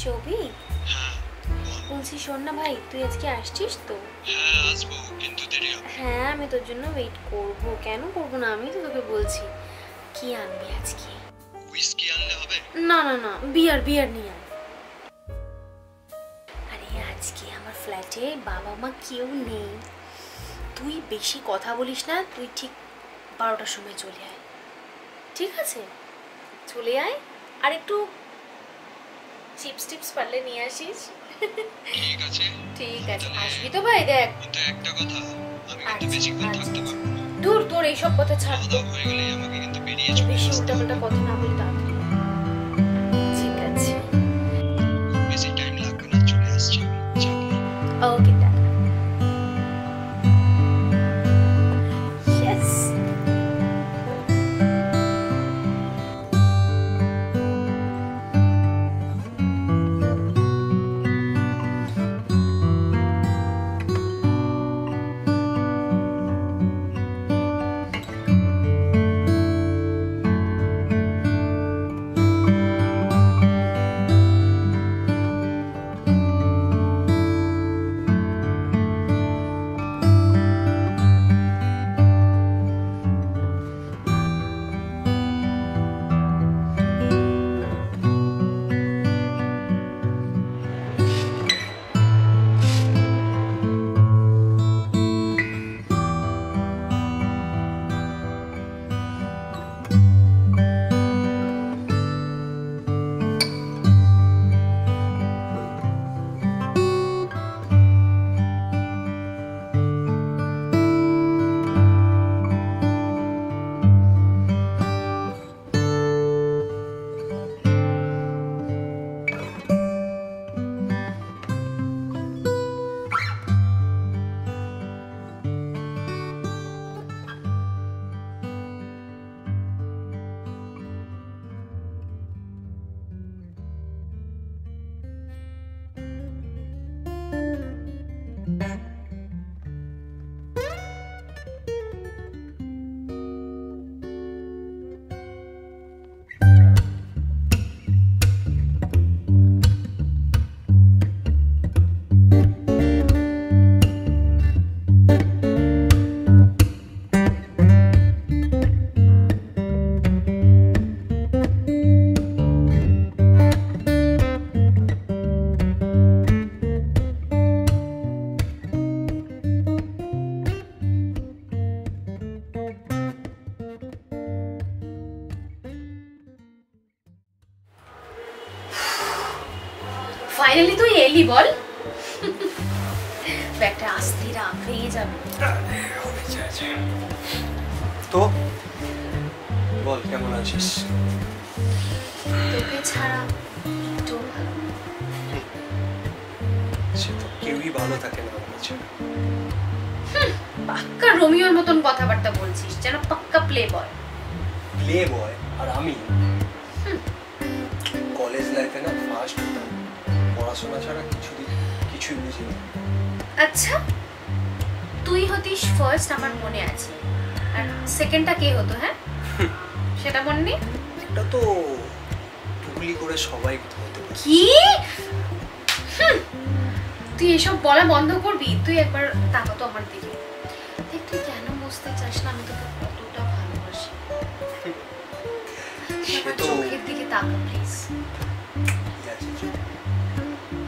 শৌভিক, হ্যাঁ বলছি শোন না ভাই, তুই আজকে আসছিস তো? হ্যাঁ আসবো, কিন্তু দেরি হবে। হ্যাঁ আমি তোর জন্য ওয়েট করব, কেন করব না, আমি তো তোকে বলছি। কি আনবি আজকে? হুইস্কি আনলে হবে? না না না, বিয়ার বিয়ার নিয়ে আয়। আরে আজকে আমার ফ্ল্যাটে বাবা মা কেউ নেই, তুই বেশি কথা বলিস না, তুই ঠিক 12টার সময় চলে আয়, ঠিক আছে? চলে আয়, আর একটু চিপস টিপস পারলে নিয়ে আসিস। ঠিক আছে ঠিক আছে, আসবি তো ভাই? দেখ কিন্তু একটা কথা, আমি কিন্তু বেশিক্ষণ থাকতে পারবো না। দূর, তোর এইসব কথা ছাড়, খাওয়া দাওয়া হয়ে গেলেই আমাকে কিন্তু বেরিয়ে চলে বেশি আসতে হবে। উল্টাপাল্টা কথা না বলি তাড়াতাড়ি। ঠিক আছে, বেশি টাইম লাগবে না, চলে আসছি আমি, চাপ নেই। ওকে টাটা। ইয়েস। ফাইনালি তুই এলি, বল। ব্যাগটা আসতে রাখ, ভেঙে যাবে। তো বল, কেমন আছিস? তোকে ছাড়া একটু ভালো। সে তো কেউই ভালো থাকে না আমার কাছে। পাক্কা রোমিওর মতন কথাবার্তা বলছিস, যেন পাক্কা প্লে বয়। প্লে বয়? আর আমি কলেজ লাইফে না ফার্স্ট হতাম, পড়াশোনা ছাড়া কিছুই বুঝি না। আচ্ছা, তুই হতিস ফার্স্ট, আমার মনে আছে, আর সেকেন্ডটা কে হতো? হ্যাঁ, সেটা মনে নেই? এটা তো টুকলি করে সবাই হতে পারে। কি? তুই এসব বলা বন্ধ করবি? তুই একবার তাকা তো আমার দিকে, দেখ তুই কেন বুঝতে চাস না আমি তোকে কতটা ভালোবাসি। আমার চোখের দিকে তাকা প্লিজ,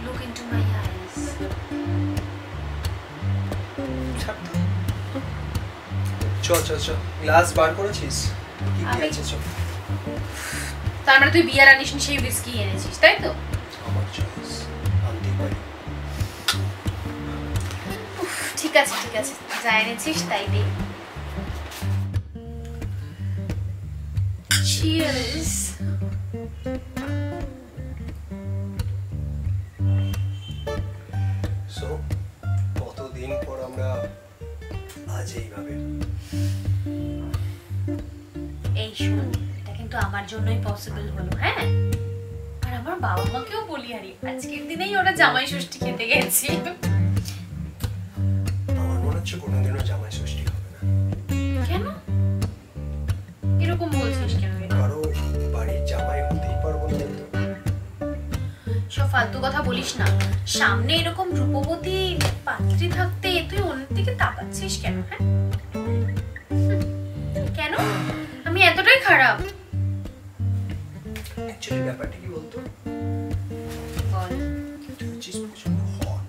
লুক ইনটু মাই আইজ। চল চল চল, গ্লাস বার করেছিস? কি কি আছে? চল। তার মানে তুই বিয়ার আনিস নি, সেই হুইস্কি এনেছিস, তাই তো? আমার চয়েস, আনতে পারি। ঠিক আছে ঠিক আছে, যা এনেছিস তাই দে। চিয়ার্স। সো কতদিন পর আমরা আজ এইভাবে। এই শোন, এটা কিন্তু আমার জন্যই পসিবল হলো, হ্যাঁ? আর আমার বাবা মাকেও বলি, আরে আজকের দিনেই ওরা জামাই ষষ্ঠী খেতে গেছি। আমার মনে হচ্ছে কোনোদিনও জামাই ষষ্ঠী হবে না। কেন এরকম বলছিস? কেন? কারো বাড়ির জামাই হতেই পারবো না। সব ফালতু কথা বলিস না। সামনে এরকম রূপবতী পাত্রী থাকতে তুই অন্যদিকে তাকাচ্ছিস কেন? হ্যাঁ কেন? আমি এতটাই খারাপ? অ্যাকচুয়ালি ব্যাপারটা কি বলতো, বল। তুই হচ্ছিস প্রচন্ড হট,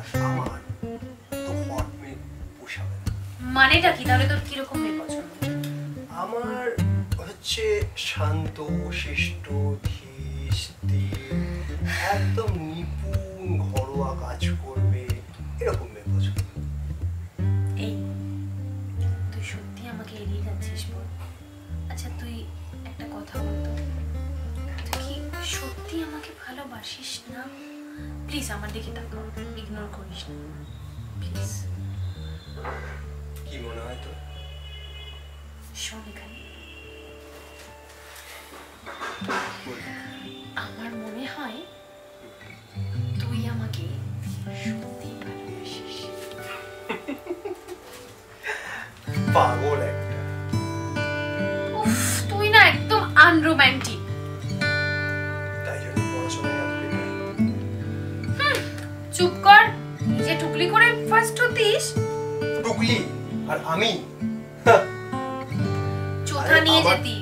আর আমার তো হট মেয়ে পোষাবে না। মানেটা কি তাহলে? তোর কিরকম মেয়ে পছন্দ? আমার হচ্ছে শান্ত, শিষ্ট, ধীর, স্থির, একদম নিপুণ, ঘরোয়া কাজ করবে, এরকম মেয়ে পছন্দ। এই তুই সত্যি আমাকে এড়িয়ে যাচ্ছিস বল? আচ্ছা তুই একটা কথা বলতো, তুই কি সত্যি আমাকে ভালোবাসিস না? প্লিজ আমার দিকে তাকাও, ইগনোর করিস না প্লিজ। কি মনে হয় তোর? শোন এখানে, আমার মনে হয় তুই আমাকে সত্যি ভালোবাসিস। পাগল একটা। উফ, তুই না একদম আনরোম্যান্টিক। তাই জন্য পড়াশোনায় এত বেকার। চুপ কর, নিজে টুকলি করে ফার্স্ট হতিস। টুকলি আর আমি চোথা নিয়ে যেতি।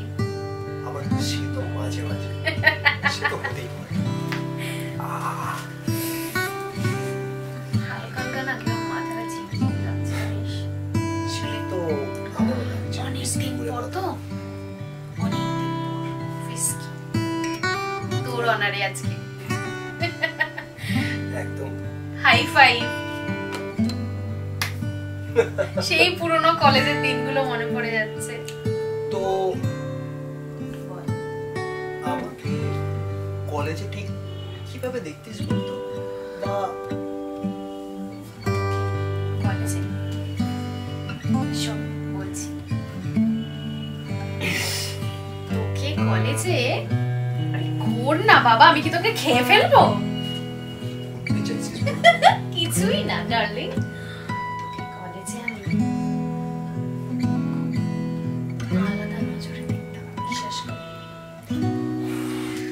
আমার সে তো মাঝে মাঝে সে তো হতেই পারে। হালকা হালকা না কেউ মাথাটা ঝিমঝিম লাগছে জানিস? সে তো আমারও লাগছে। অনেকদিন পর তো, অনেকদিন পর ফিস্কি তোর অনারে আজকে। একদম হাই ফাইভ। সেই পুরনো কলেজের দিনগুলো মনে পড়ে যাচ্ছে। তো আমাকে কলেজে ঠিক কিভাবে দেখতিস বলতো? বা কলেজে শোন বলছি, তোকে কলেজে ঘোর না বাবা, আমি কি তোকে খেয়ে ফেলবো? উঠতে চাইছিস? কিছুই না ডার্লিং, তোকে কলেজে আমি আলাদা নজরে দেখতাম, বিশ্বাস কর।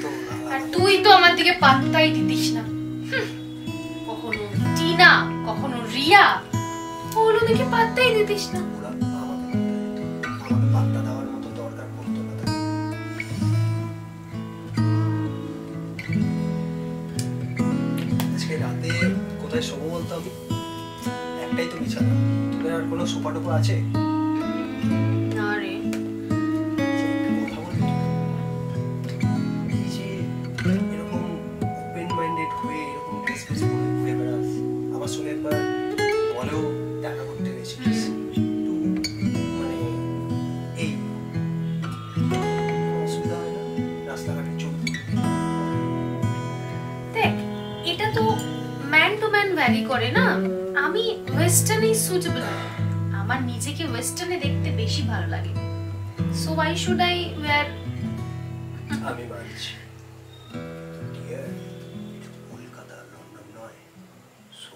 তো আর তুই তো আমার দিকে পাত্তাই দিতিস না। কখনো টিনা, কখনো রিয়া, ওগুলো দিকে পাত্তাই দিতিস না। ওরা আমাকে পাত্তা দেওয়ার মতো দরকার পড়তো না তাদের। আজকে রাতে কোথায় শোবো বলতো আমি? একটাই তো বিছানা, তোদের আর কোনো সোফা টোফা আছে? না রে, একটা কথা বলি তোকে। এই যে এরকম ওপেন মাইন্ডেড হয়ে এরকম ড্রেস ফ্রেস পরে ঘুরে বেড়াস, আমার সঙ্গে একবার বলেও দেখা করতে গেছিস একটু, মানে এই কোনো অসুবিধা হয় না রাস্তাঘাটে চলতে? দেখ এটা তো ম্যান টু ম্যান ভ্যারি করে না। আমি ওয়েস্টার্নই সুটেবল, আমার নিজেকে ওয়েস্টার্নে দেখতে বেশি ভালো লাগে। So why should I wear? আমি মানছি, ডিয়ার, কলকাতা লন্ডন নয়। সো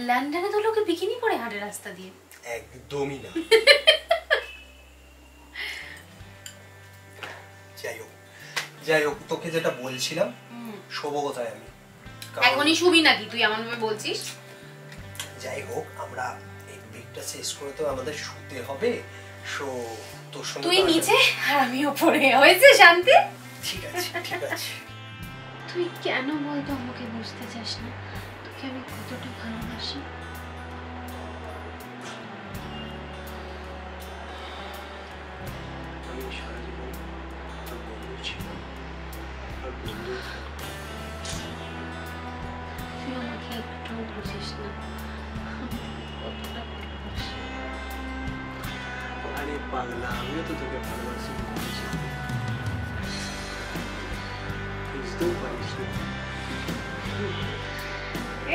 লন্ডনে তো লোকে বিকিনি পরে হাঁটে রাস্তা দিয়ে। একদমই না। যাই হোক তোকে যেটা বলছিলাম, শোবো কোথায় আমি? এখনই শুবি নাকি তুই এমন ভাবে বলছিস? যাই হোক আমরা এই ব্রেকটা শেষ করে তো আমাদের শুতে হবে। সো তোর সঙ্গে তুই নিচে আর আমি উপরে, হয়েছে শান্তি? ঠিক আছে ঠিক আছে। তুই কেন বলতো আমাকে বুঝতে চাস না তোকে আমি কতটা ভালোবাসি? আমি সারা জীবন তোর বন্ধু ছিলাম, আর বন্ধু তুই আমাকে একটু বুঝিস না আমি তোকে কতটা ভালোবাসি। আরে পাগলা, আমিও তো তোকে ভালোবাসি, বুঝতেও পারিস না।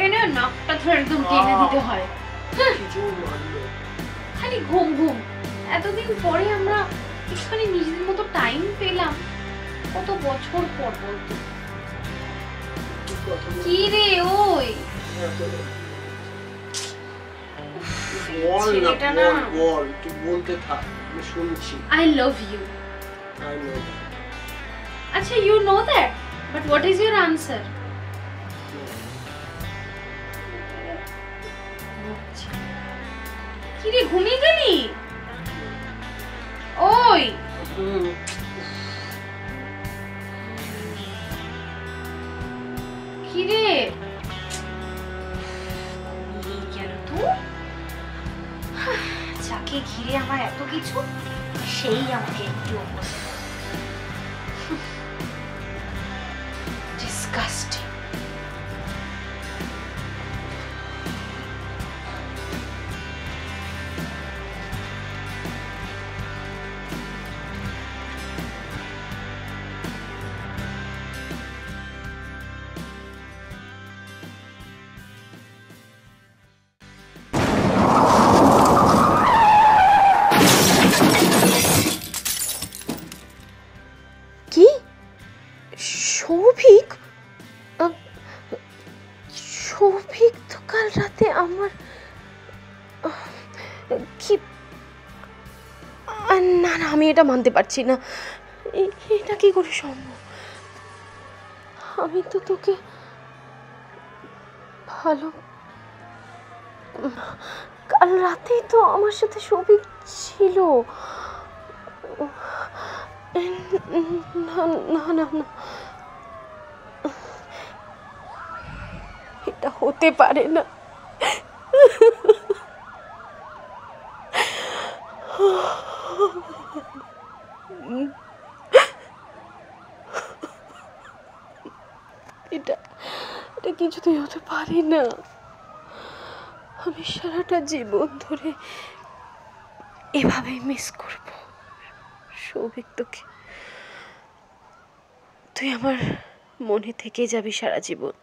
এনে নাকটা ধরে একদম টেনে দিতে হয়। কিছু মানলো খালি ঘুম ঘুম। এতদিন পরে আমরা একটুখানি নিজেদের মতো টাইম পেলাম, কত বছর পর বলতো। কি রে ওই ছেলেটা না, বল, তুই বলতে থাক, আমি শুনছি। I love you. I know. আচ্ছা you know that But what is your answer? কি রে ঘুমিয়ে গেলি? ওই কি রে কেন তুই? যাকে ঘিরে আমার এত কিছু, সেই আমাকে একটু ডিসগাস্টিং। কি সৌভিক? সৌভিক তো কাল রাতে আমার কি, না না আমি এটা মানতে পারছি না। এটা কি করে সম্ভব? আমি তো তোকে ভালো, কাল রাতেই তো আমার সাথে সৌভিক ছিল। না না না না, এটা হতে পারে না। এটা এটা কিছুতেই হতে পারে না। আমি সারাটা জীবন ধরে এভাবেই মিস করব সৌভিক তোকে। তুই আমার মনে থেকে যাবি সারা জীবন।